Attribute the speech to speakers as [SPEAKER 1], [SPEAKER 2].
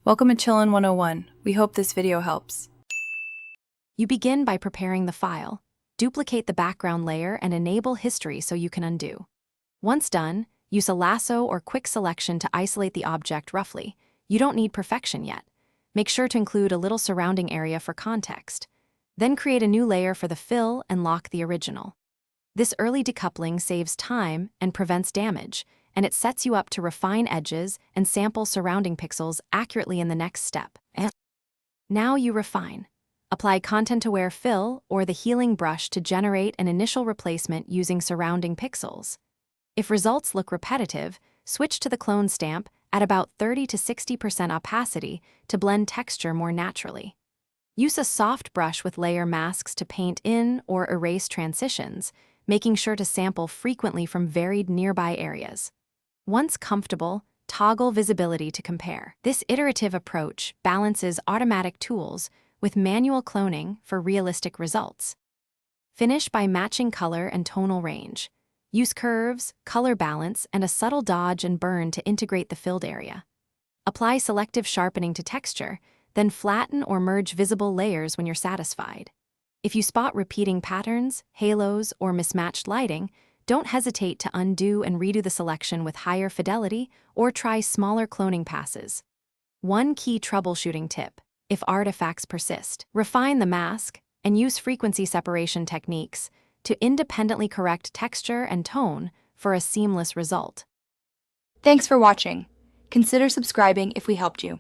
[SPEAKER 1] Welcome to Chillin' 101. We hope this video helps.
[SPEAKER 2] You begin by preparing the file. Duplicate the background layer and enable history so you can undo. Once done, use a lasso or quick selection to isolate the object roughly. You don't need perfection yet. Make sure to include a little surrounding area for context. Then create a new layer for the fill and lock the original. This early decoupling saves time and prevents damage, and it sets you up to refine edges and sample surrounding pixels accurately in the next step. Now you refine. Apply content-aware fill or the healing brush to generate an initial replacement using surrounding pixels. If results look repetitive, switch to the clone stamp at about 30 to 60% opacity to blend texture more naturally. Use a soft brush with layer masks to paint in or erase transitions, making sure to sample frequently from varied nearby areas. Once comfortable, toggle visibility to compare. This iterative approach balances automatic tools with manual cloning for realistic results. Finish by matching color and tonal range. Use curves, color balance, and a subtle dodge and burn to integrate the filled area. Apply selective sharpening to texture, then flatten or merge visible layers when you're satisfied. If you spot repeating patterns, halos, or mismatched lighting, don't hesitate to undo and redo the selection with higher fidelity or try smaller cloning passes. One key troubleshooting tip: if artifacts persist, refine the mask and use frequency separation techniques to independently correct texture and tone for a seamless result.
[SPEAKER 1] Thanks for watching. Consider subscribing if we helped you.